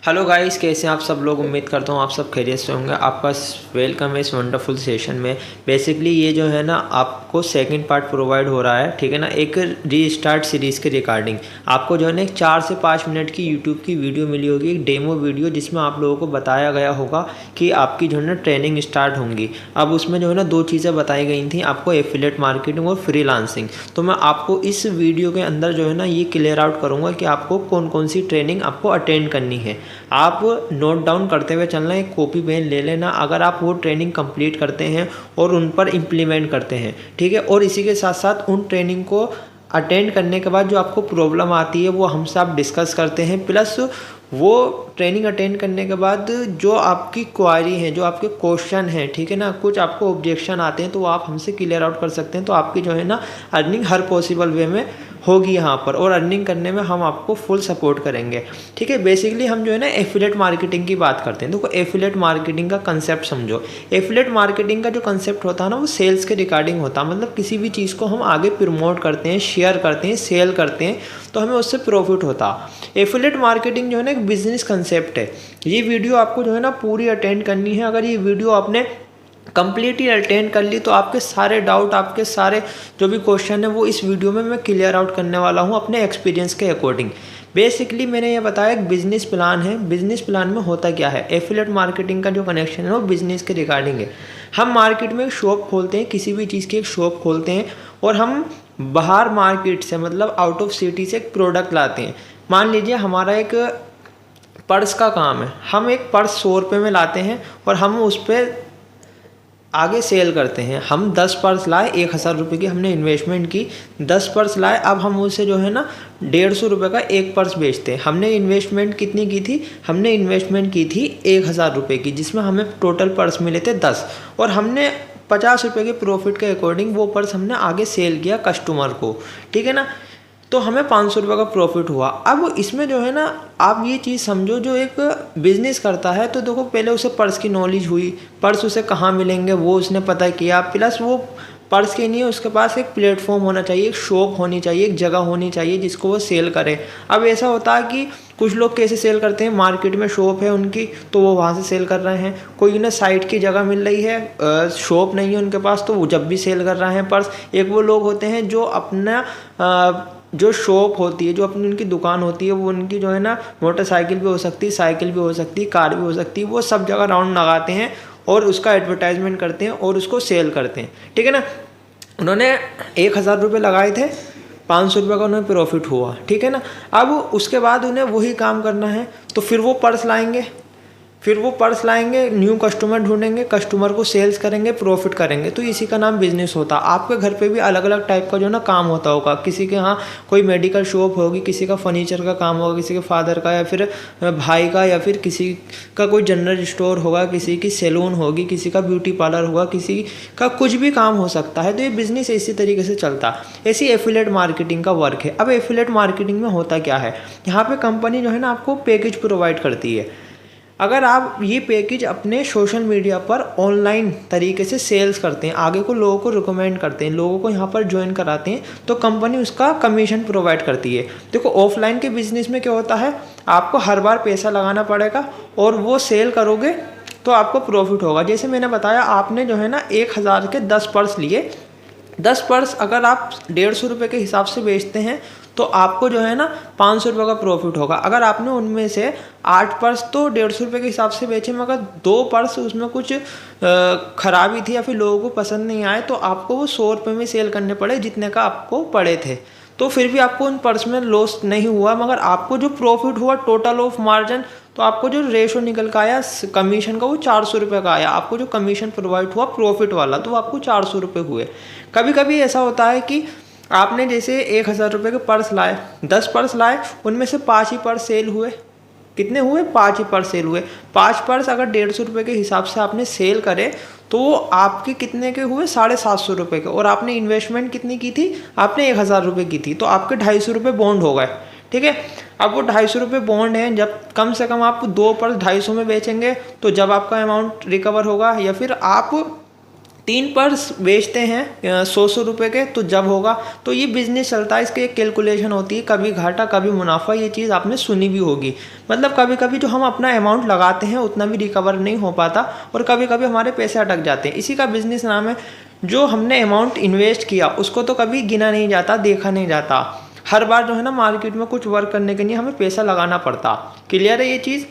Hello guys, कैसे हैं आप सब लोग। उम्मीद करता हूँ आप सब खैरियत से होंगे। आपका वेलकम है इस वंडरफुल सेशन में। बेसिकली ये जो है ना, आपको सेकंड पार्ट प्रोवाइड हो रहा है, ठीक है ना, एक रीस्टार्ट सीरीज़ के रिगार्डिंग। आपको जो है ना एक 4 से 5 मिनट की यूट्यूब की वीडियो मिली होगी, एक डेमो वीडियो, जिसमें आप लोगों को बताया गया होगा कि आपकी जो है ना ट्रेनिंग स्टार्ट होंगी। अब उसमें जो है ना 2 चीज़ें बताई गई थी आपको, एफिलिएट मार्केटिंग और फ्रीलांसिंग। तो मैं आपको इस वीडियो के अंदर जो है ना ये क्लियर आउट करूँगा कि आपको कौन कौन सी ट्रेनिंग आपको अटेंड करनी है। आप नोट डाउन करते हुए चलना, एक कॉपी पेन ले लेना। अगर आप वो ट्रेनिंग कंप्लीट करते हैं और उन पर इम्प्लीमेंट करते हैं, ठीक है, और इसी के साथ साथ उन ट्रेनिंग को अटेंड करने के बाद जो आपको प्रॉब्लम आती है वो हमसे आप डिस्कस करते हैं, प्लस वो ट्रेनिंग अटेंड करने के बाद जो आपकी क्वारी है, जो आपके क्वेश्चन हैं, ठीक है ना, कुछ आपको ऑब्जेक्शन आते हैं तो वो आप हमसे क्लियर आउट कर सकते हैं। तो आपकी जो है ना अर्निंग हर पॉसिबल वे में होगी यहाँ पर, और अर्निंग करने में हम आपको फुल सपोर्ट करेंगे, ठीक है। बेसिकली हम जो है ना एफिलिएट मार्केटिंग की बात करते हैं। देखो, एफिलिएट मार्केटिंग का कंसेप्ट समझो। एफिलिएट मार्केटिंग का जो कंसेप्ट होता है ना, वो सेल्स के रिगार्डिंग होता है। मतलब किसी भी चीज़ को हम आगे प्रमोट करते हैं, शेयर करते हैं, सेल करते हैं, तो हमें उससे प्रॉफिट होता है। एफिलिएट मार्केटिंग जो है ना एक बिजनेस कंसेप्ट है। ये वीडियो आपको जो है ना पूरी अटेंड करनी है। अगर ये वीडियो आपने कंप्लीटली अटेंड कर ली तो आपके सारे डाउट, आपके सारे जो भी क्वेश्चन है वो इस वीडियो में मैं क्लियर आउट करने वाला हूँ अपने एक्सपीरियंस के अकॉर्डिंग। बेसिकली मैंने ये बताया एक बिजनेस प्लान है। बिजनेस प्लान में होता क्या है, एफिलिएट मार्केटिंग का जो कनेक्शन है वो बिजनेस के रिगार्डिंग है। हम मार्केट में एक शॉप खोलते हैं, किसी भी चीज़ की एक शॉप खोलते हैं, और हम बाहर मार्केट से, मतलब आउट ऑफ सिटी से एक प्रोडक्ट लाते हैं। मान लीजिए हमारा एक पर्स का काम है। हम एक पर्स 100 रुपये में लाते हैं और हम उस पर आगे सेल करते हैं। हम 10 पर्स लाए, 1000 रुपये की हमने इन्वेस्टमेंट की, 10 पर्स लाए, अब हम उसे जो है ना 150 रुपये का एक पर्स बेचते हैं। हमने इन्वेस्टमेंट कितनी की थी, हमने इन्वेस्टमेंट की थी 1000 रुपये की, जिसमें हमें टोटल पर्स मिले थे 10, और हमने 50 रुपये के प्रॉफिट के अकॉर्डिंग वो पर्स हमने आगे सेल किया कस्टमर को, ठीक है ना। तो हमें 500 रुपये का प्रॉफिट हुआ। अब इसमें जो है ना आप ये चीज़ समझो, जो एक बिजनेस करता है तो देखो पहले उसे पर्स की नॉलेज हुई, पर्स उसे कहाँ मिलेंगे वो उसने पता किया, प्लस वो पर्स के लिए उसके पास एक प्लेटफॉर्म होना चाहिए, एक शॉप होनी चाहिए, एक जगह होनी चाहिए जिसको वो सेल करे। अब ऐसा होता है कि कुछ लोग कैसे सेल करते हैं, मार्केट में शॉप है उनकी तो वो वहाँ से सेल कर रहे हैं। कोई उन्हें साइट की जगह मिल रही है, शॉप नहीं है उनके पास, तो वो जब भी सेल कर रहे हैं पर्स। एक वो लोग होते हैं जो अपना जो शॉप होती है, जो अपनी उनकी दुकान होती है, वो उनकी जो है ना मोटरसाइकिल भी हो सकती है, साइकिल भी हो सकती है, कार भी हो सकती है, वो सब जगह राउंड लगाते हैं और उसका एडवर्टाइजमेंट करते हैं और उसको सेल करते हैं, ठीक है ना। उन्होंने 1000 रुपये लगाए थे, 500 रुपये का उन्हें प्रॉफिट हुआ, ठीक है ना। अब उसके बाद उन्हें वही काम करना है, तो फिर वो पर्स लाएंगे, न्यू कस्टमर ढूंढेंगे, कस्टमर को सेल्स करेंगे, प्रॉफिट करेंगे। तो इसी का नाम बिजनेस होता है। आपके घर पे भी अलग अलग टाइप का जो ना काम होता होगा। किसी के यहाँ कोई मेडिकल शॉप होगी, किसी का फर्नीचर का काम होगा, किसी के फादर का, या फिर भाई का, या फिर किसी का कोई जनरल स्टोर होगा, किसी की सैलून होगी, किसी का ब्यूटी पार्लर होगा, किसी का कुछ भी काम हो सकता है। तो ये बिजनेस इसी तरीके से चलता है। ऐसी एफिलिएट मार्केटिंग का वर्क है। अब एफिलिएट मार्केटिंग में होता क्या है, यहाँ पे कंपनी जो है ना आपको पैकेज प्रोवाइड करती है। अगर आप ये पैकेज अपने सोशल मीडिया पर ऑनलाइन तरीके से सेल्स करते हैं, आगे को लोगों को रिकमेंड करते हैं, लोगों को यहाँ पर ज्वाइन कराते हैं, तो कंपनी उसका कमीशन प्रोवाइड करती है। देखो, ऑफलाइन के बिजनेस में क्या होता है, आपको हर बार पैसा लगाना पड़ेगा और वो सेल करोगे तो आपको प्रॉफिट होगा। जैसे मैंने बताया, आपने जो है ना 1000 के 10 पर्स लिए, 10 पर्स अगर आप 150 रुपये के हिसाब से बेचते हैं तो आपको जो है ना 500 रुपये का प्रॉफिट होगा। अगर आपने उनमें से 8 पर्स तो 150 रुपये के हिसाब से बेचे, मगर 2 पर्स उसमें कुछ खराबी थी या फिर लोगों को पसंद नहीं आए, तो आपको वो 100 रुपये में सेल करने पड़े जितने का आपको पड़े थे। तो फिर भी आपको उन पर्स में लॉस नहीं हुआ, मगर आपको जो प्रॉफिट हुआ टोटल ऑफ मार्जिन, तो आपको जो रेशो निकल का आया कमीशन का वो 400 रुपये का आया। आपको जो कमीशन प्रोवाइड हुआ प्रॉफिट वाला, तो आपको 400 रुपये हुए। कभी कभी ऐसा होता है कि आपने जैसे 1000 रुपये के पर्स लाए, 10 पर्स लाए, उनमें से 5 ही पर्स सेल हुए। कितने हुए, 5 ही पर्स सेल हुए। 5 पर्स अगर 150 रुपये के हिसाब से आपने सेल करे तो वो आपके कितने के हुए, 750 रुपये के, और आपने इन्वेस्टमेंट कितनी की थी, आपने 1000 रुपये की थी, तो आपके 250 रुपये बॉन्ड हो गए, ठीक है। अब वो 250 रुपये बॉन्ड है, जब कम से कम आप 2 पर्स 250 में बेचेंगे तो जब आपका अमाउंट रिकवर होगा, या फिर आप 3 पर्स बेचते हैं 100 रुपये के, तो जब होगा तो ये बिजनेस चलता है, इसकी एक कैलकुलेशन होती है, कभी घाटा कभी मुनाफा, ये चीज़ आपने सुनी भी होगी। मतलब कभी कभी जो हम अपना अमाउंट लगाते हैं उतना भी रिकवर नहीं हो पाता और कभी कभी हमारे पैसे अटक जाते हैं। इसी का बिजनेस नाम है। जो हमने अमाउंट इन्वेस्ट किया उसको तो कभी गिना नहीं जाता, देखा नहीं जाता। हर बार जो है ना मार्केट में कुछ वर्क करने के लिए हमें पैसा लगाना पड़ता। क्लियर है ये चीज़।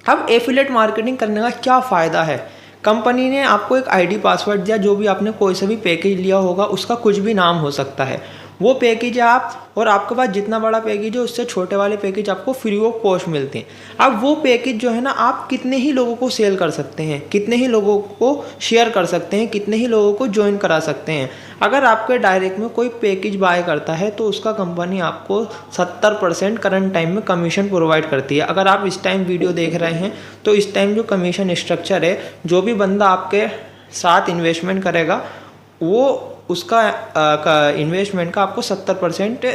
अब एफिलिएट मार्केटिंग करने का क्या फ़ायदा है। कंपनी ने आपको एक आईडी पासवर्ड दिया, जो भी आपने कोई सा भी पैकेज लिया होगा उसका कुछ भी नाम हो सकता है, वो पैकेज है आप, और आपके पास जितना बड़ा पैकेज है उससे छोटे वाले पैकेज आपको फ्री ऑफ कॉस्ट मिलते हैं। अब वो पैकेज जो है ना आप कितने ही लोगों को सेल कर सकते हैं, कितने ही लोगों को शेयर कर सकते हैं, कितने ही लोगों को ज्वाइन करा सकते हैं। अगर आपके डायरेक्ट में कोई पैकेज बाय करता है तो उसका कंपनी आपको 70% करंट टाइम में कमीशन प्रोवाइड करती है। अगर आप इस टाइम वीडियो देख रहे हैं तो इस टाइम जो कमीशन स्ट्रक्चर है, जो भी बंदा आपके साथ इन्वेस्टमेंट करेगा वो उसका इन्वेस्टमेंट का आपको 70%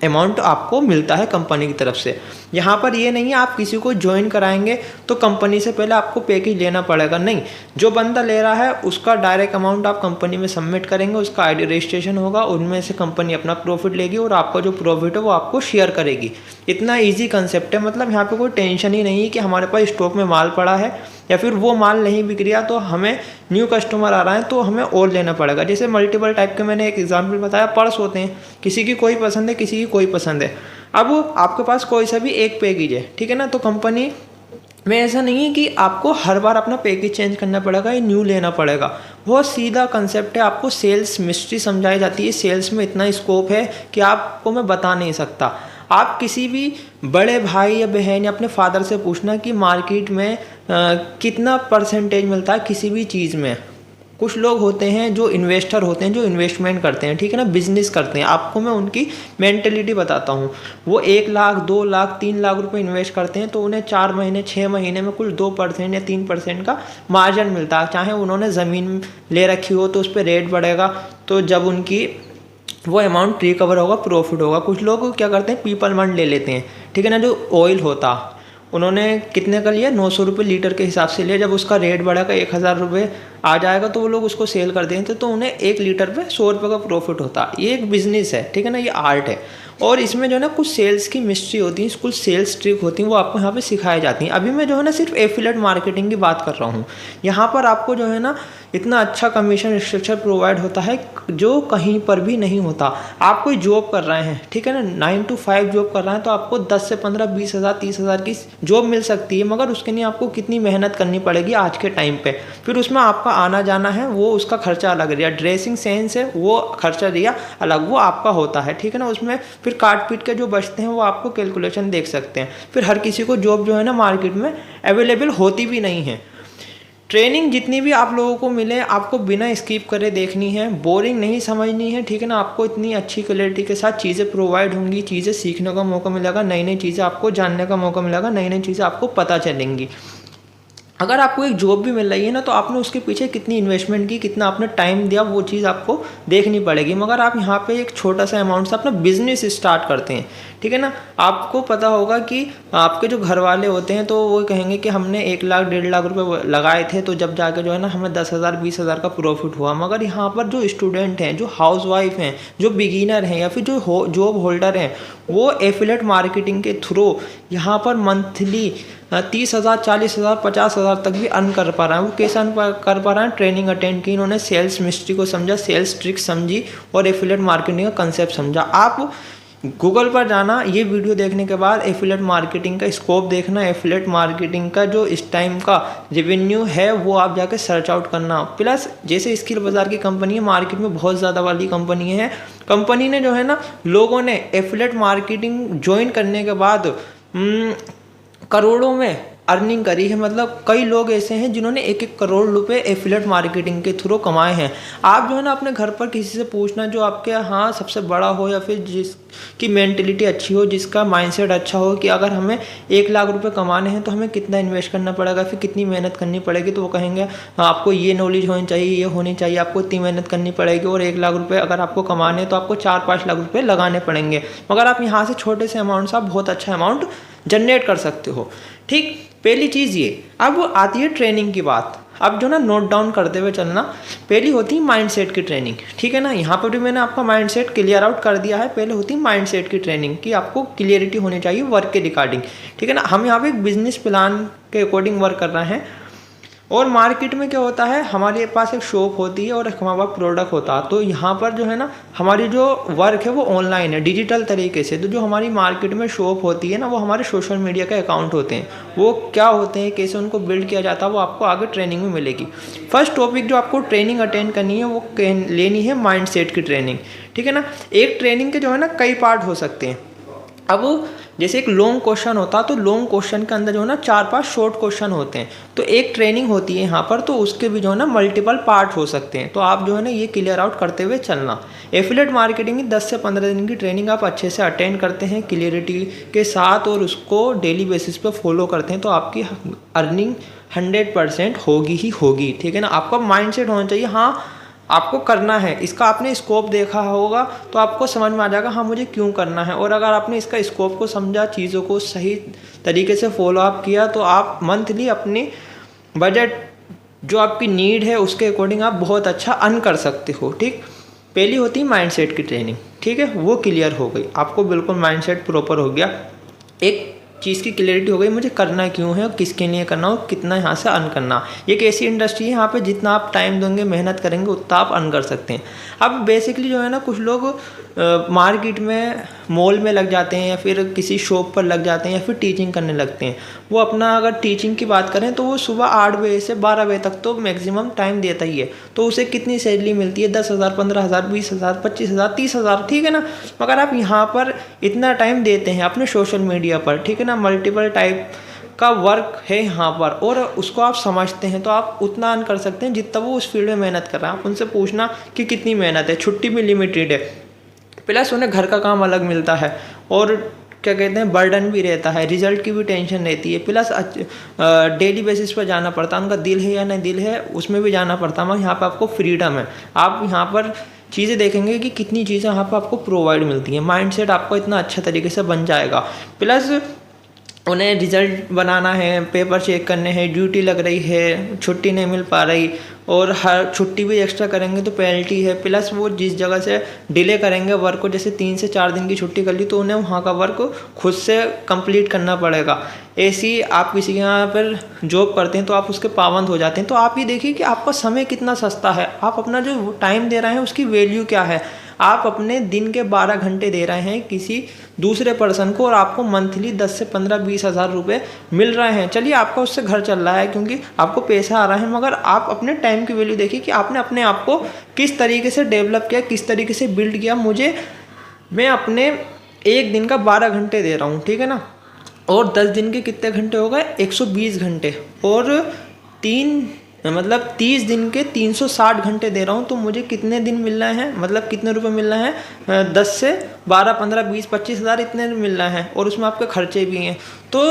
अमाउंट आपको मिलता है कंपनी की तरफ से। यहाँ पर ये नहीं है आप किसी को ज्वाइन कराएंगे तो कंपनी से पहले आपको पैकेज लेना पड़ेगा, नहीं। जो बंदा ले रहा है उसका डायरेक्ट अमाउंट आप कंपनी में सबमिट करेंगे, उसका आईडी रजिस्ट्रेशन होगा, उनमें से कंपनी अपना प्रॉफिट लेगी और आपका जो प्रॉफिट है वो आपको शेयर करेगी। इतना ईजी कंसेप्ट है। मतलब यहाँ पर कोई टेंशन ही नहीं है कि हमारे पास स्टॉक में माल पड़ा है या फिर वो माल नहीं बिक रहा तो हमें न्यू कस्टमर आ रहा है तो हमें और लेना पड़ेगा। जैसे मल्टीपल टाइप के मैंने एक एग्जांपल बताया, पर्स होते हैं, किसी की कोई पसंद है, किसी की कोई पसंद है। अब आपके पास कोई सा भी एक पैकेज है, ठीक है ना, तो कंपनी में ऐसा नहीं है कि आपको हर बार अपना पैकेज चेंज करना पड़ेगा या न्यू लेना पड़ेगा। बहुत सीधा कंसेप्ट है। आपको सेल्स मिस्ट्री समझाई जाती है। सेल्स में इतना स्कोप है कि आपको मैं बता नहीं सकता। आप किसी भी बड़े भाई या बहन या अपने फादर से पूछना कि मार्केट में कितना परसेंटेज मिलता है किसी भी चीज़ में। कुछ लोग होते हैं जो इन्वेस्टर होते हैं, जो इन्वेस्टमेंट करते हैं, ठीक है ना, बिजनेस करते हैं। आपको मैं उनकी मेंटेलिटी बताता हूँ। वो 1 लाख 2 लाख 3 लाख रुपए इन्वेस्ट करते हैं तो उन्हें 4 महीने 6 महीने में कुल 2% या 3% का मार्जिन मिलता है। चाहे उन्होंने ज़मीन ले रखी हो तो उस पर रेट बढ़ेगा, तो जब उनकी वो अमाउंट रिकवर होगा, प्रॉफिट होगा। कुछ लोग क्या करते हैं, पीपल मंड ले लेते हैं, ठीक है ना। जो ऑयल होता उन्होंने कितने का लिया, 900 रुपये लीटर के हिसाब से लिया। जब उसका रेट बढ़ेगा 1000 रुपये आ जाएगा तो वो लोग उसको सेल कर देंगे, तो उन्हें 1 लीटर पे 100 रुपये का प्रॉफिट होता। ये एक बिजनेस है, ठीक है ना, ये आर्ट है। और इसमें जो है ना कुछ सेल्स की मिस्ट्री होती है, कुछ सेल्स ट्रिक होती हैं, वो आपको यहाँ पे सिखाई जाती हैं। अभी मैं जो है ना सिर्फ एफिलिएट मार्केटिंग की बात कर रहा हूँ। यहाँ पर आपको जो है ना इतना अच्छा कमीशन स्ट्रक्चर प्रोवाइड होता है जो कहीं पर भी नहीं होता। आप कोई जॉब कर रहे हैं, ठीक है ना, 9 to 5 जॉब कर रहे हैं तो आपको 10 से 15 20 हज़ार 30 हज़ार की जॉब मिल सकती है, मगर उसके लिए आपको कितनी मेहनत करनी पड़ेगी आज के टाइम पे। फिर उसमें आपका आना जाना है, वो उसका खर्चा अलग दिया, ड्रेसिंग सेंस है वो खर्चा दिया अलग, वो आपका होता है, ठीक है ना। उसमें फिर काट पीट के जो बचते हैं वो आपको कैलकुलेशन देख सकते हैं। फिर हर किसी को जॉब जो है ना मार्केट में अवेलेबल होती भी नहीं है। ट्रेनिंग जितनी भी आप लोगों को मिले आपको बिना स्किप करे देखनी है, बोरिंग नहीं समझनी है, ठीक है ना। आपको इतनी अच्छी क्लैरिटी के साथ चीज़ें प्रोवाइड होंगी, चीज़ें सीखने का मौका मिलेगा, नई नई चीज़ें आपको जानने का मौका मिलेगा, नई नई चीज़ें आपको पता चलेंगी। अगर आपको एक जॉब भी मिल रही है ना तो आपने उसके पीछे कितनी इन्वेस्टमेंट की, कितना आपने टाइम दिया, वो चीज़ आपको देखनी पड़ेगी। मगर आप यहाँ पे एक छोटा सा अमाउंट से अपना बिजनेस स्टार्ट करते हैं, ठीक है ना। आपको पता होगा कि आपके जो घर वाले होते हैं तो वो कहेंगे कि हमने 1 लाख 1.5 लाख रुपए लगाए थे तो जब जाके जो है ना हमें 10,000 20,000 का प्रॉफिट हुआ। मगर यहाँ पर जो स्टूडेंट हैं, जो हाउस वाइफ हैं, जो बिगिनर हैं या फिर जो जॉब होल्डर हैं, वो एफिलिएट मार्केटिंग के थ्रू यहाँ पर मंथली 30,000 40,000 50,000 तक भी अर्न कर पा रहे हैं। वो कैसे अर्न कर पा रहे हैं, ट्रेनिंग अटेंड की, इन्होंने सेल्स मिस्ट्री को समझा, सेल्स ट्रिक समझी और एफिलिएट मार्केटिंग का कंसेप्ट समझा। आप गूगल पर जाना, ये वीडियो देखने के बाद एफिलिएट मार्केटिंग का स्कोप देखना, एफिलिएट मार्केटिंग का जो इस टाइम का रेवेन्यू है वो आप जाके सर्च आउट करना। प्लस जैसे स्किल बाजार की कंपनी है, मार्केट में बहुत ज़्यादा वाली कंपनी है, कंपनी ने जो है ना लोगों ने एफिलिएट मार्केटिंग ज्वाइन करने के बाद करोड़ों में अर्निंग करी है। मतलब कई लोग ऐसे हैं जिन्होंने 1-1 करोड़ रुपए एफिलिएट मार्केटिंग के थ्रू कमाए हैं। आप जो है ना अपने घर पर किसी से पूछना जो आपके यहाँ सबसे बड़ा हो या फिर जिसकी मेंटलिटी अच्छी हो, जिसका माइंडसेट अच्छा हो कि अगर हमें 1 लाख रुपए कमाने हैं तो हमें कितना इन्वेस्ट करना पड़ेगा, फिर कितनी मेहनत करनी पड़ेगी, तो वो कहेंगे आपको ये नॉलेज होनी चाहिए, ये होनी चाहिए, आपको इतनी मेहनत करनी पड़ेगी और 1 लाख रुपये अगर आपको कमाने हैं तो आपको 4-5 लाख रुपये लगाने पड़ेंगे। मगर आप यहाँ से छोटे से अमाउंट से आप बहुत अच्छा अमाउंट जनरेट कर सकते हो। ठीक, पहली चीज़ ये। अब आती है ट्रेनिंग की बात। अब जो ना नोट डाउन करते हुए चलना। पहली होती है माइंडसेट की ट्रेनिंग, ठीक है ना। यहाँ पर भी मैंने आपका माइंडसेट क्लियर आउट कर दिया है। पहले होती है माइंडसेट की ट्रेनिंग कि आपको क्लियरिटी होनी चाहिए वर्क के रिगार्डिंग, ठीक है ना। हम यहाँ पे एक बिजनेस प्लान के अकॉर्डिंग वर्क कर रहे हैं। और मार्केट में क्या होता है, हमारे पास एक शॉप होती है और हमारे पास प्रोडक्ट होता है। तो यहाँ पर जो है ना हमारी जो वर्क है वो ऑनलाइन है, डिजिटल तरीके से। तो जो हमारी मार्केट में शॉप होती है ना, वो हमारे सोशल मीडिया के अकाउंट होते हैं। वो क्या होते हैं, कैसे उनको बिल्ड किया जाता है, वो आपको आगे ट्रेनिंग में मिलेगी। फर्स्ट टॉपिक जो आपको ट्रेनिंग अटेंड करनी है वो लेनी है माइंडसेट की ट्रेनिंग, ठीक है ना। एक ट्रेनिंग के जो है ना कई पार्ट हो सकते हैं। अब जैसे एक लॉन्ग क्वेश्चन होता है तो लॉन्ग क्वेश्चन के अंदर जो है ना 4-5 शॉर्ट क्वेश्चन होते हैं। तो एक ट्रेनिंग होती है यहाँ पर, तो उसके भी जो है ना मल्टीपल पार्ट हो सकते हैं। तो आप जो है ना ये क्लियर आउट करते हुए चलना। एफिलिएट मार्केटिंग की 10 से 15 दिन की ट्रेनिंग आप अच्छे से अटेंड करते हैं क्लियरिटी के साथ और उसको डेली बेसिस पे फॉलो करते हैं तो आपकी अर्निंग 100% होगी ही होगी, ठीक है ना। आपका माइंडसेट होना चाहिए हाँ आपको करना है। इसका आपने स्कोप देखा होगा तो आपको समझ में आ जाएगा हाँ मुझे क्यों करना है। और अगर आपने इसका स्कोप को समझा, चीज़ों को सही तरीके से फॉलो अप किया, तो आप मंथली अपनी बजट जो आपकी नीड है उसके अकॉर्डिंग आप बहुत अच्छा अर्न कर सकते हो, ठीक। पहली होती है माइंडसेट की ट्रेनिंग, ठीक है, वो क्लियर हो गई। आपको बिल्कुल माइंडसेट प्रॉपर हो गया, एक चीज़ की क्लैरिटी हो गई मुझे करना क्यों है और किसके लिए करना हो, कितना यहाँ से अर्न करना। ये एक ऐसी इंडस्ट्री है यहाँ पे जितना आप टाइम देंगे, मेहनत करेंगे, उतना आप अर्न कर सकते हैं। अब बेसिकली जो है ना कुछ लोग मार्केट में मॉल में लग जाते हैं या फिर किसी शॉप पर लग जाते हैं या फिर टीचिंग करने लगते हैं। वो अपना अगर टीचिंग की बात करें तो वो सुबह 8 बजे से 12 बजे तक तो मैक्सिमम टाइम देता ही है। तो उसे कितनी सैलरी मिलती है, 10,000, 15,000, 20,000, 25,000, 30,000, ठीक है ना। मगर आप यहाँ पर इतना टाइम देते हैं अपने सोशल मीडिया पर, ठीक है ना, मल्टीपल टाइप का वर्क है यहाँ पर और उसको आप समझते हैं तो आप उतना अर्न कर सकते हैं जितना वो उस फील्ड में मेहनत कर रहा है। आप उनसे पूछना कि कितनी मेहनत है, छुट्टी भी लिमिटेड है, प्लस उन्हें घर का काम अलग मिलता है और क्या कहते हैं बर्डन भी रहता है, रिजल्ट की भी टेंशन रहती है, प्लस डेली बेसिस पर जाना पड़ता है। उनका दिल है या नहीं दिल है उसमें भी जाना पड़ता है। मगर यहाँ पर आपको फ्रीडम है, आप यहाँ पर चीज़ें देखेंगे कि कितनी चीज़ें यहाँ पर आपको प्रोवाइड मिलती हैं। माइंडसेट आपको इतना अच्छा तरीके से बन जाएगा, प्लस उन्हें रिजल्ट बनाना है, पेपर चेक करने हैं, ड्यूटी लग रही है, छुट्टी नहीं मिल पा रही और हर छुट्टी भी एक्स्ट्रा करेंगे तो पेनल्टी है, प्लस वो जिस जगह से डिले करेंगे वर्क को, जैसे 3 से 4 दिन की छुट्टी कर ली तो उन्हें वहाँ का वर्क खुद से कंप्लीट करना पड़ेगा। ऐसी आप किसी के यहाँ पर जॉब करते हैं तो आप उसके पाबंद हो जाते हैं। तो आप ये देखिए कि आपका समय कितना सस्ता है, आप अपना जो टाइम दे रहे हैं उसकी वैल्यू क्या है। आप अपने दिन के 12 घंटे दे रहे हैं किसी दूसरे पर्सन को और आपको मंथली 10 से 15-20 हज़ार रुपये मिल रहे हैं। चलिए आपका उससे घर चल रहा है क्योंकि आपको पैसा आ रहा है, मगर आप अपने टाइम की वैल्यू देखिए कि आपने अपने आप को किस तरीके से डेवलप किया, किस तरीके से बिल्ड किया। मैं अपने एक दिन का 12 घंटे दे रहा हूँ, ठीक है ना, और 10 दिन के कितने घंटे हो गए, 120 घंटे, और 30 दिन के 360 घंटे दे रहा हूँ। तो मुझे कितने दिन मिल रहे हैं, मतलब कितने रुपए मिल रहे हैं, 10 से 12, 15, 20, 25 हज़ार इतने मिल रहे हैं और उसमें आपके खर्चे भी हैं। तो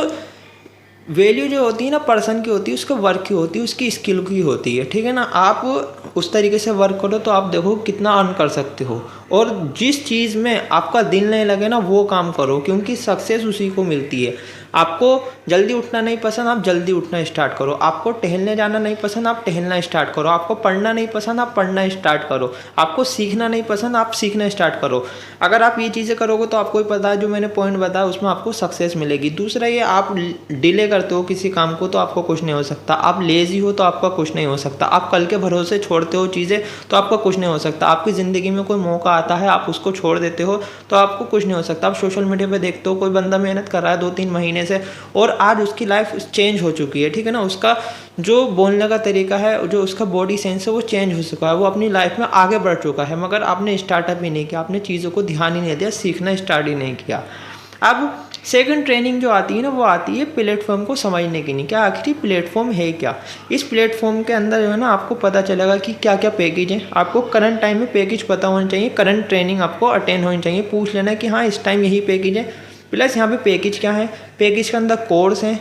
वैल्यू जो होती है ना पर्सन की होती है, उसके वर्क की होती है, उसकी स्किल की होती है, ठीक है ना। आप उस तरीके से वर्क करो तो आप देखो कितना अर्न कर सकते हो। और जिस चीज़ में आपका दिल नहीं लगे ना वो काम करो, क्योंकि सक्सेस उसी को मिलती है। आपको जल्दी उठना नहीं पसंद, आप जल्दी उठना स्टार्ट करो। आपको टहलने जाना नहीं पसंद, आप टहलना स्टार्ट करो। आपको पढ़ना नहीं पसंद, आप पढ़ना स्टार्ट करो। आपको सीखना नहीं पसंद, आप सीखना स्टार्ट करो। अगर आप ये चीज़ें करोगे तो आपको ही पता है, जो मैंने पॉइंट बताया उसमें आपको सक्सेस मिलेगी। दूसरा ये, आप डिले करते हो किसी काम को तो आपको कुछ नहीं हो सकता। आप लेज़ी हो तो आपका कुछ नहीं हो सकता। आप कल के भरोसे छोड़ते हो चीज़ें तो आपका कुछ नहीं हो सकता। आपकी ज़िंदगी में कोई मौका आता है, आप उसको छोड़ देते हो तो आपको कुछ नहीं हो सकता। आप सोशल मीडिया पे देखते हो कोई बंदा मेहनत कर रहा है 2-3 महीने से और आज उसकी लाइफ चेंज हो चुकी है, ठीक है ना। उसका जो बोलने का तरीका है, जो उसका बॉडी सेंस है वो चेंज हो चुका है, वो अपनी लाइफ में आगे बढ़ चुका है। मगर आपने स्टार्टअप ही नहीं किया, आपने चीज़ों को ध्यान ही नहीं दिया, सीखना स्टार्ट ही नहीं किया। अब सेकंड ट्रेनिंग जो आती है ना वो आती है प्लेटफॉर्म को समझने की। नहीं क्या आखिर प्लेटफॉर्म है क्या। इस प्लेटफॉर्म के अंदर जो है ना आपको पता चलेगा कि क्या क्या पैकेज है। आपको करंट टाइम में पैकेज पता होना चाहिए, करंट ट्रेनिंग आपको अटेंड होनी चाहिए, पूछ लेना कि हाँ इस टाइम यही पैकेज है। प्लस यहाँ पे पैकेज क्या है, पैकेज के अंदर कोर्स है,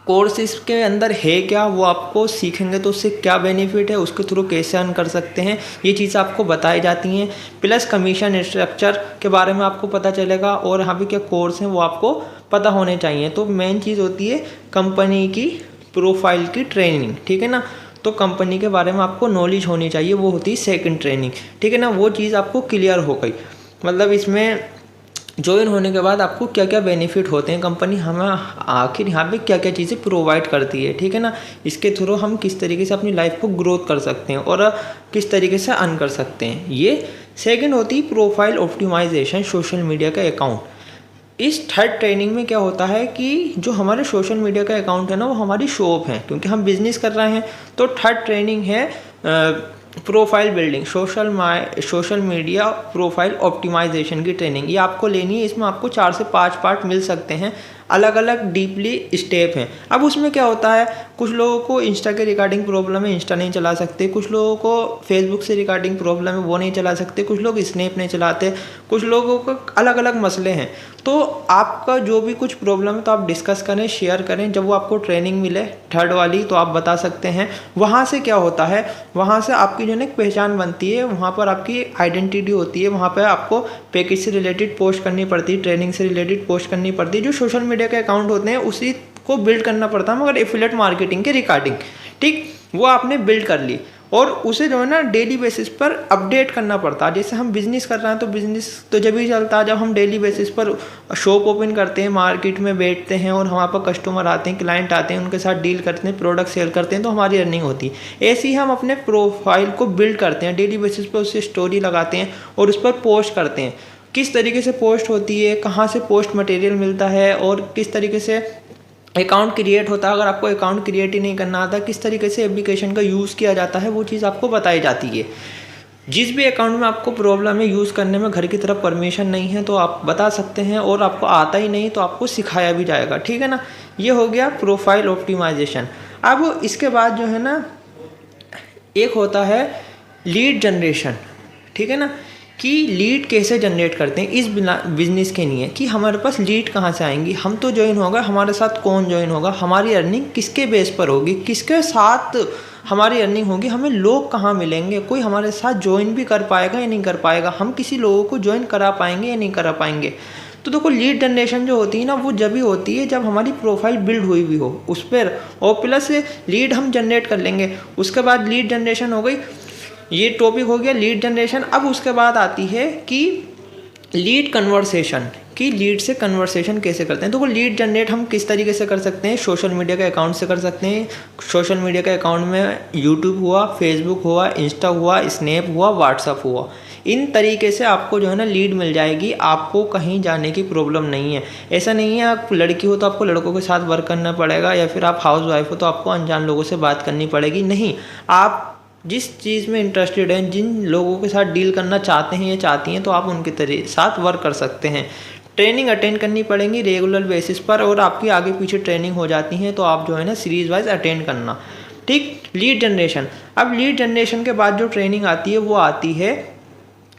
कोर्स इसके अंदर है क्या, वो आपको सीखेंगे तो उससे क्या बेनिफिट है, उसके थ्रू कैसे अर्न कर सकते हैं, ये चीज़ आपको बताई जाती हैं। प्लस कमीशन स्ट्रक्चर के बारे में आपको पता चलेगा और यहाँ पे क्या कोर्स हैं वो आपको पता होने चाहिए। तो मेन चीज़ होती है कंपनी की प्रोफाइल की ट्रेनिंग, ठीक है ना। तो कंपनी के बारे में आपको नॉलेज होनी चाहिए, वो होती है सेकंड ट्रेनिंग, ठीक है ना। वो चीज़ आपको क्लियर हो गई, मतलब इसमें ज्वाइन होने के बाद आपको क्या क्या बेनिफिट होते हैं, कंपनी हमें आखिर यहाँ पे क्या क्या चीज़ें प्रोवाइड करती है, ठीक है ना। इसके थ्रू हम किस तरीके से अपनी लाइफ को ग्रोथ कर सकते हैं और किस तरीके से अर्न कर सकते हैं। ये सेकंड होती है प्रोफाइल ऑप्टिमाइजेशन सोशल मीडिया का अकाउंट। इस थर्ड ट्रेनिंग में क्या होता है कि जो हमारे सोशल मीडिया का अकाउंट है ना, वो हमारी शॉप है, क्योंकि हम बिजनेस कर रहे हैं। तो थर्ड ट्रेनिंग है profile building, social media profile optimization की ट्रेनिंग। ये आपको लेनी है, इसमें आपको 4 से 5 पार्ट मिल सकते हैं, अलग अलग डीपली स्टेप हैं। अब उसमें क्या होता है, कुछ लोगों को इंस्टा के रिगार्डिंग प्रॉब्लम है, इंस्टा नहीं चला सकते, कुछ लोगों को फेसबुक से रिगार्डिंग प्रॉब्लम है, वो नहीं चला सकते, कुछ लोग स्नैप नहीं चलाते, कुछ लोगों को अलग अलग मसले हैं। तो आपका जो भी कुछ प्रॉब्लम है तो आप डिस्कस करें, शेयर करें। जब वो आपको ट्रेनिंग मिले थर्ड वाली तो आप बता सकते हैं। वहाँ से क्या होता है, वहाँ से आपकी जो है एक पहचान बनती है, वहाँ पर आपकी आइडेंटिटी होती है, वहाँ पर आपको पैकेज से रिलेटेड पोस्ट करनी पड़ती है, ट्रेनिंग से रिलेटेड पोस्ट करनी पड़ती है। जो सोशल मीडिया के अकाउंट होते हैं उसी को बिल्ड करना पड़ता है, मगर एफिलिएट मार्केटिंग के रिगार्डिंग, ठीक, वो आपने बिल्ड कर ली और उसे जो है ना डेली बेसिस पर अपडेट करना पड़ता है। जैसे हम बिजनेस कर रहे हैं तो बिजनेस तो जब ही चलता है जब हम डेली बेसिस पर शॉप ओपन करते हैं, मार्केट में बैठते हैं और हमारे पास कस्टमर आते हैं, क्लाइंट आते हैं, उनके साथ डील करते हैं, प्रोडक्ट सेल करते हैं, तो हमारी अर्निंग होती है। ऐसे ही हम अपने प्रोफाइल को बिल्ड करते हैं, डेली बेसिस पर उससे स्टोरी लगाते हैं और उस पर पोस्ट करते हैं। किस तरीके से पोस्ट होती है, कहाँ से पोस्ट मटेरियल मिलता है और किस तरीके से अकाउंट क्रिएट होता है। अगर आपको अकाउंट क्रिएट ही नहीं करना आता, किस तरीके से एप्लीकेशन का यूज़ किया जाता है, वो चीज़ आपको बताई जाती है। जिस भी अकाउंट में आपको प्रॉब्लम है यूज़ करने में, घर की तरफ परमिशन नहीं है तो आप बता सकते हैं, और आपको आता ही नहीं तो आपको सिखाया भी जाएगा, ठीक है ना। ये हो गया प्रोफाइल ऑप्टिमाइजेशन। अब इसके बाद जो है ना एक होता है लीड जनरेशन, ठीक है ना, कि लीड कैसे जनरेट करते हैं इस बिजनेस के लिए, कि हमारे पास लीड कहाँ से आएंगी, हम तो ज्वाइन होगा, हमारे साथ कौन ज्वाइन होगा, हमारी अर्निंग किसके बेस पर होगी, किसके साथ हमारी अर्निंग होगी, हमें लोग कहाँ मिलेंगे, कोई हमारे साथ ज्वाइन भी कर पाएगा या नहीं कर पाएगा, हम किसी लोगों को ज्वाइन करा पाएंगे या नहीं करा पाएंगे। तो देखो लीड जनरेशन जो होती है ना, वो जब भी होती है जब हमारी प्रोफाइल बिल्ड हुई भी हो उस पर, और प्लस लीड हम जनरेट कर लेंगे। उसके बाद लीड जनरेशन हो गई, ये टॉपिक हो गया लीड जनरेशन। अब उसके बाद आती है कि लीड कन्वर्सेशन, कि लीड से कन्वर्सेशन कैसे करते हैं। तो वो लीड जनरेट हम किस तरीके से कर सकते हैं, सोशल मीडिया के अकाउंट से कर सकते हैं। सोशल मीडिया के अकाउंट में यूट्यूब हुआ, फेसबुक हुआ, इंस्टा हुआ, स्नैप हुआ, व्हाट्सअप हुआ, इन तरीके से आपको जो है ना लीड मिल जाएगी। आपको कहीं जाने की प्रॉब्लम नहीं है। ऐसा नहीं है आप लड़की हो तो आपको लड़कों के साथ वर्क करना पड़ेगा, या फिर आप हाउस वाइफ हो तो आपको अनजान लोगों से बात करनी पड़ेगी, नहीं। आप जिस चीज़ में इंटरेस्टेड हैं, जिन लोगों के साथ डील करना चाहते हैं या चाहती हैं, तो आप उनके साथ वर्क कर सकते हैं। ट्रेनिंग अटेंड करनी पड़ेंगी रेगुलर बेसिस पर, और आपकी आगे पीछे ट्रेनिंग हो जाती हैं तो आप जो है ना सीरीज वाइज अटेंड करना, ठीक। लीड जनरेशन, अब लीड जनरेशन के बाद जो ट्रेनिंग आती है वो आती है,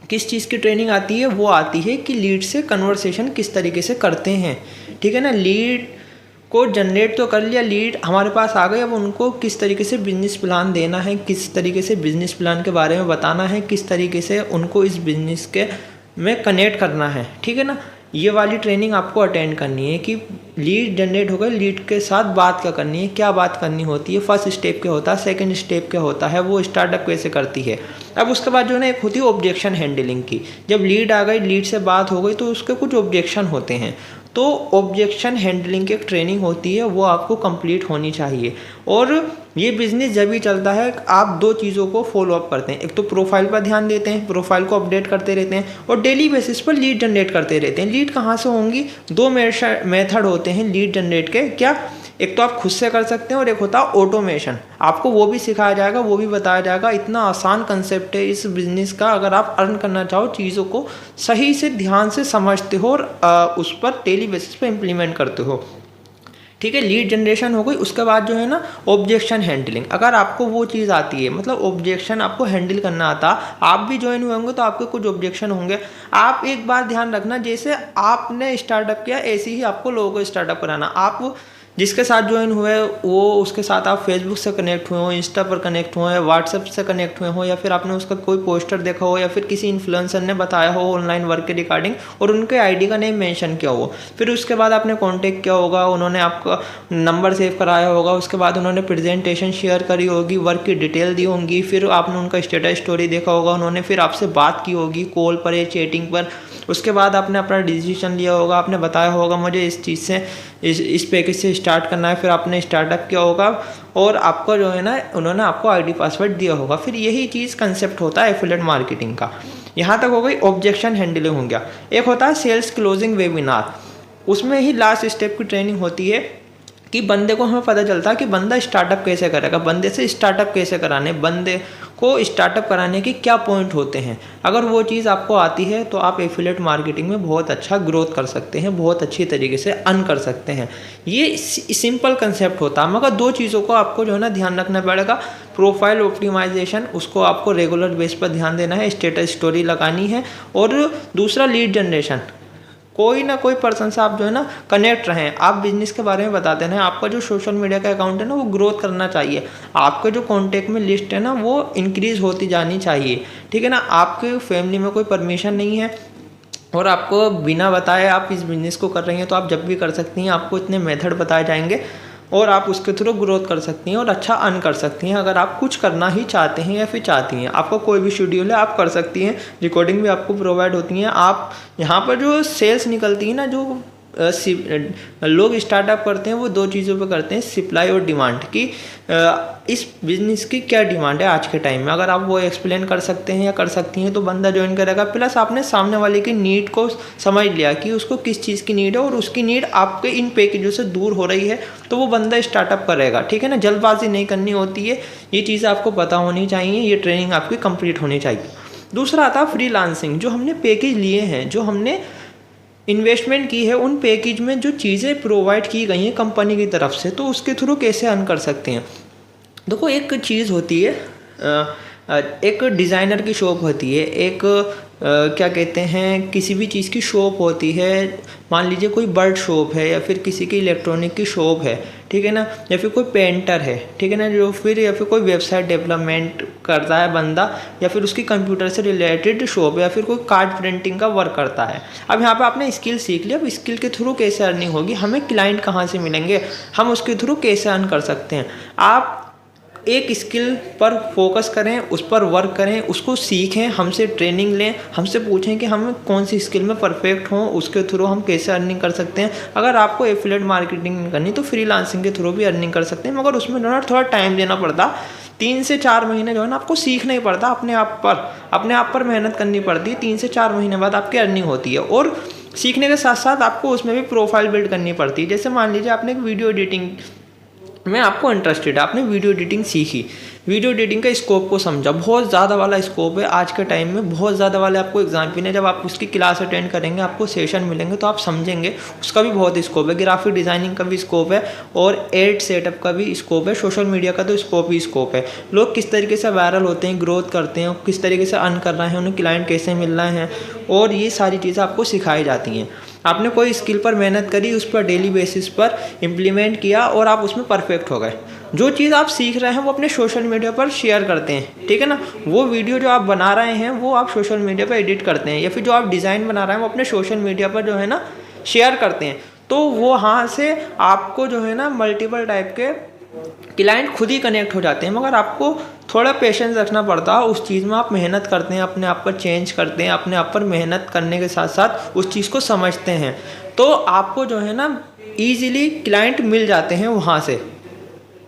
किस चीज़ की ट्रेनिंग आती है, वो आती है कि लीड से कन्वर्सेशन किस तरीके से करते हैं, ठीक है ना। लीड को जनरेट तो कर लिया, लीड हमारे पास आ गए, अब उनको किस तरीके से बिजनेस प्लान देना है, किस तरीके से बिजनेस प्लान के बारे में बताना है, किस तरीके से उनको इस बिजनेस के में कनेक्ट करना है, ठीक है ना। ये वाली ट्रेनिंग आपको अटेंड करनी है कि लीड जनरेट हो गए, लीड के साथ बात क्या करनी है, क्या बात करनी होती है, फर्स्ट स्टेप क्या होता है, सेकंड स्टेप क्या होता है, वो स्टार्टअप कैसे करती है। अब उसके बाद जो है ना एक होती है ऑब्जेक्शन हैंडलिंग की। जब लीड आ गई, लीड से बात हो गई, तो उसके कुछ ऑब्जेक्शन होते हैं, तो ऑब्जेक्शन हैंडलिंग की एक ट्रेनिंग होती है, वो आपको कंप्लीट होनी चाहिए। और ये बिजनेस जब भी चलता है आप दो चीज़ों को फॉलो अप करते हैं, एक तो प्रोफाइल पर ध्यान देते हैं, प्रोफाइल को अपडेट करते रहते हैं, और डेली बेसिस पर लीड जनरेट करते रहते हैं। लीड कहाँ से होंगी, दो मेथड होते हैं लीड जनरेट के, क्या, एक तो आप खुद से कर सकते हैं और एक होता है ऑटोमेशन। आपको वो भी सिखाया जाएगा, वो भी बताया जाएगा। इतना आसान कंसेप्ट है इस बिज़नेस का, अगर आप अर्न करना चाहो, चीज़ों को सही से ध्यान से समझते हो और उस पर डेली बेसिस पे इम्प्लीमेंट करते हो, ठीक है। लीड जनरेशन हो गई, उसके बाद जो है ना ऑब्जेक्शन हैंडलिंग। अगर आपको वो चीज़ आती है, मतलब ऑब्जेक्शन आपको हैंडल करना आता, आप भी ज्वाइन हुए होंगे तो आपके कुछ ऑब्जेक्शन होंगे। आप एक बार ध्यान रखना, जैसे आपने स्टार्टअप किया ऐसे ही आपको लोगों को स्टार्टअप कराना। आप जिसके साथ ज्वाइन हुए वो उसके साथ आप फेसबुक से कनेक्ट हुए हो, इंस्टा पर कनेक्ट हुए हो, व्हाट्सएप से कनेक्ट हुए हो, या फिर आपने उसका कोई पोस्टर देखा हो, या फिर किसी इन्फ्लुएंसर ने बताया हो ऑनलाइन वर्क के रिगार्डिंग और उनके आईडी का नेम मेंशन किया हो। फिर उसके बाद आपने कांटेक्ट किया होगा, उन्होंने आपका नंबर सेव कराया होगा, उसके बाद उन्होंने प्रेजेंटेशन शेयर करी होगी, वर्क की डिटेल दी होंगी, फिर आपने उनका स्टेटस स्टोरी देखा होगा, उन्होंने फिर आपसे बात की होगी कॉल पर या चैटिंग पर। उसके बाद आपने अपना डिसीजन लिया होगा, आपने बताया होगा मुझे इस चीज़ से इस पैकेज से स्टार्ट करना है, फिर आपने स्टार्टअप किया होगा और आपको जो है ना उन्होंने आपको आईडी पासवर्ड दिया होगा। फिर यही चीज़ कंसेप्ट होता है एफिलिएट मार्केटिंग का। यहाँ तक हो गई ऑब्जेक्शन हैंडलिंग हो गया। एक होता है सेल्स क्लोजिंग वेबिनार, उसमें ही लास्ट स्टेप की ट्रेनिंग होती है कि बंदे को हमें पता चलता है कि बंदा स्टार्टअप कैसे करेगा, बंदे से स्टार्टअप कैसे कराने, बंदे को स्टार्टअप कराने के क्या पॉइंट होते हैं। अगर वो चीज़ आपको आती है तो आप एफिलिएट मार्केटिंग में बहुत अच्छा ग्रोथ कर सकते हैं, बहुत अच्छी तरीके से अर्न कर सकते हैं। ये सिंपल कंसेप्ट होता है, मगर दो चीज़ों को आपको जो है ना ध्यान रखना पड़ेगा। प्रोफाइल ऑप्टिमाइजेशन, उसको आपको रेगुलर बेस पर ध्यान देना है, स्टेटस स्टोरी लगानी है, और दूसरा लीड जनरेशन। कोई ना कोई पर्सन से आप जो है ना कनेक्ट रहें, आप बिजनेस के बारे में बताते हैं। आपका जो सोशल मीडिया का अकाउंट है ना वो ग्रोथ करना चाहिए, आपके जो कॉन्टैक्ट में लिस्ट है ना वो इंक्रीज़ होती जानी चाहिए, ठीक है ना। आपके फैमिली में कोई परमिशन नहीं है और आपको बिना बताए आप इस बिज़नेस को कर रही हैं तो आप जब भी कर सकती हैं। आपको इतने मेथड बताए जाएंगे और आप उसके थ्रू ग्रोथ कर सकती हैं और अच्छा अर्न कर सकती हैं। अगर आप कुछ करना ही चाहते हैं या फिर चाहती हैं, आपका कोई भी शेड्यूल है आप कर सकती हैं, रिकॉर्डिंग भी आपको प्रोवाइड होती हैं। आप यहाँ पर जो सेल्स निकलती है ना, जो लोग स्टार्टअप करते हैं वो दो चीज़ों पे करते हैं, सप्लाई और डिमांड की। इस बिज़नेस की क्या डिमांड है आज के टाइम में, अगर आप वो एक्सप्लेन कर सकते हैं या कर सकती हैं तो बंदा ज्वाइन करेगा। प्लस आपने सामने वाले की नीड को समझ लिया कि उसको किस चीज़ की नीड है और उसकी नीड आपके इन पैकेजों से दूर हो रही है तो वो बंदा स्टार्टअप करेगा, ठीक है ना। जल्दबाजी नहीं करनी होती है, ये चीज़ आपको पता होनी चाहिए, ये ट्रेनिंग आपकी कंप्लीट होनी चाहिए। दूसरा आता है फ्रीलांसिंग। जो हमने पैकेज लिए हैं, जो हमने इन्वेस्टमेंट की है, उन पैकेज में जो चीज़ें प्रोवाइड की गई हैं कंपनी की तरफ से, तो उसके थ्रू कैसे अर्न कर सकते हैं। देखो एक चीज़ होती है, एक डिज़ाइनर की शॉप होती है, एक क्या कहते हैं किसी भी चीज़ की शॉप होती है। मान लीजिए कोई बर्ड शॉप है या फिर किसी की इलेक्ट्रॉनिक की शॉप है, ठीक है ना, या फिर कोई पेंटर है, ठीक है ना, जो फिर या फिर कोई वेबसाइट डेवलपमेंट करता है बंदा, या फिर उसकी कंप्यूटर से रिलेटेड शॉप है, या फिर कोई कार्ड प्रिंटिंग का वर्क करता है। अब यहाँ पे आपने स्किल सीख लिया, अब स्किल के थ्रू कैसे अर्निंग होगी, हमें क्लाइंट कहाँ से मिलेंगे, हम उसके थ्रू कैसे अर्न कर सकते हैं। आप एक स्किल पर फोकस करें, उस पर वर्क करें, उसको सीखें, हमसे ट्रेनिंग लें, हमसे पूछें कि हम कौन सी स्किल में परफेक्ट हों, उसके थ्रू हम कैसे अर्निंग कर सकते हैं। अगर आपको एफिलिएट मार्केटिंग नहीं करनी तो फ्रीलांसिंग के थ्रू भी अर्निंग कर सकते हैं, मगर उसमें जो है थोड़ा टाइम देना पड़ता। 3 से 4 महीने जो है ना आपको सीखना ही पड़ता, अपने आप पर मेहनत करनी पड़ती है। 3 से 4 महीने बाद आपकी अर्निंग होती है, और सीखने के साथ साथ आपको उसमें भी प्रोफाइल बिल्ड करनी पड़ती है। जैसे मान लीजिए आपने एक वीडियो एडिटिंग में आपको इंटरेस्टेड है, आपने वीडियो एडिटिंग सीखी, वीडियो एडिटिंग का स्कोप को समझा, बहुत ज़्यादा वाला स्कोप है आज के टाइम में, बहुत ज़्यादा वाले आपको एग्जाम भी नहीं। जब आप उसकी क्लास अटेंड करेंगे, आपको सेशन मिलेंगे तो आप समझेंगे उसका भी बहुत स्कोप है। ग्राफिक डिज़ाइनिंग का भी स्कोप है और एड सेटअप का भी स्कोप है, सोशल मीडिया का तो स्कोप ही स्कोप है। लोग किस तरीके से वायरल होते हैं, ग्रोथ करते हैं, किस तरीके से अर्न कर रहे हैं, उन्हें क्लाइंट कैसे मिल रहे हैं, और ये सारी चीज़ें आपको सिखाई जाती हैं। आपने कोई स्किल पर मेहनत करी, उस पर डेली बेसिस पर इम्प्लीमेंट किया और आप उसमें परफेक्ट हो गए। जो चीज़ आप सीख रहे हैं वो अपने सोशल मीडिया पर शेयर करते हैं, ठीक है ना। वो वीडियो जो आप बना रहे हैं वो आप सोशल मीडिया पर एडिट करते हैं, या फिर जो आप डिज़ाइन बना रहे हैं वो अपने सोशल मीडिया पर जो है ना शेयर करते हैं। तो वो वहाँ से आपको जो है ना मल्टीपल टाइप के क्लाइंट खुद ही कनेक्ट हो जाते हैं, मगर आपको थोड़ा पेशेंस रखना पड़ता है। उस चीज़ में आप मेहनत करते हैं, अपने आप पर चेंज करते हैं, अपने आप पर मेहनत करने के साथ साथ उस चीज़ को समझते हैं, तो आपको जो है ना ईजिली क्लाइंट मिल जाते हैं वहाँ से,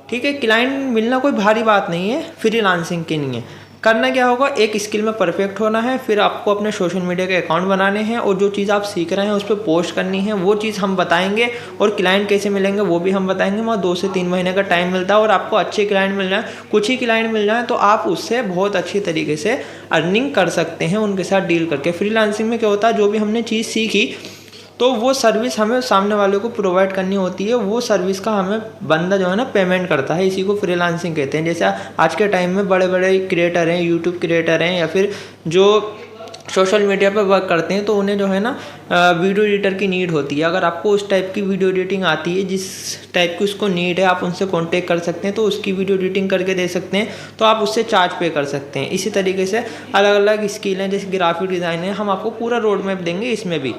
ठीक है। क्लाइंट मिलना कोई भारी बात नहीं है, फ्रीलांसिंग की नहीं है। करना क्या होगा, एक स्किल में परफेक्ट होना है, फिर आपको अपने सोशल मीडिया के अकाउंट बनाने हैं और जो चीज़ आप सीख रहे हैं उस पर पोस्ट करनी है, वो चीज़ हम बताएंगे। और क्लाइंट कैसे मिलेंगे वो भी हम बताएंगे, मगर 2 से 3 महीने का टाइम मिलता है। और आपको अच्छे क्लाइंट मिल जाए, कुछ ही क्लाइंट मिल जाए तो आप उससे बहुत अच्छी तरीके से अर्निंग कर सकते हैं उनके साथ डील करके। फ्रीलांसिंग में क्या होता है, जो भी हमने चीज़ सीखी तो वो सर्विस हमें सामने वाले को प्रोवाइड करनी होती है, वो सर्विस का हमें बंदा जो है ना पेमेंट करता है, इसी को फ्रीलांसिंग कहते हैं। जैसे आज के टाइम में बड़े बड़े क्रिएटर हैं, यूट्यूब क्रिएटर हैं, या फिर जो सोशल मीडिया पे वर्क करते हैं तो उन्हें जो है ना वीडियो एडिटर की नीड होती है। अगर आपको उस टाइप की वीडियो एडिटिंग आती है, जिस टाइप की उसको नीड है, आप उनसे कांटेक्ट कर सकते हैं, तो उसकी वीडियो एडिटिंग करके दे सकते हैं, तो आप उससे चार्ज पे कर सकते हैं। इसी तरीके से अलग अलग स्किल हैं, जैसे ग्राफिक डिज़ाइन है, हम आपको पूरा रोड मैप देंगे इसमें भी,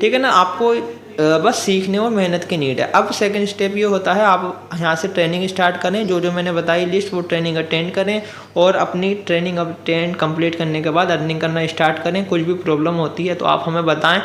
ठीक है ना। आपको बस सीखने और मेहनत की नीड है। अब सेकंड स्टेप ये होता है, आप यहाँ से ट्रेनिंग स्टार्ट करें, जो जो मैंने बताई लिस्ट, वो ट्रेनिंग अटेंड करें और अपनी ट्रेनिंग अटेंड कंप्लीट करने के बाद अर्निंग करना स्टार्ट करें। कुछ भी प्रॉब्लम होती है तो आप हमें बताएं।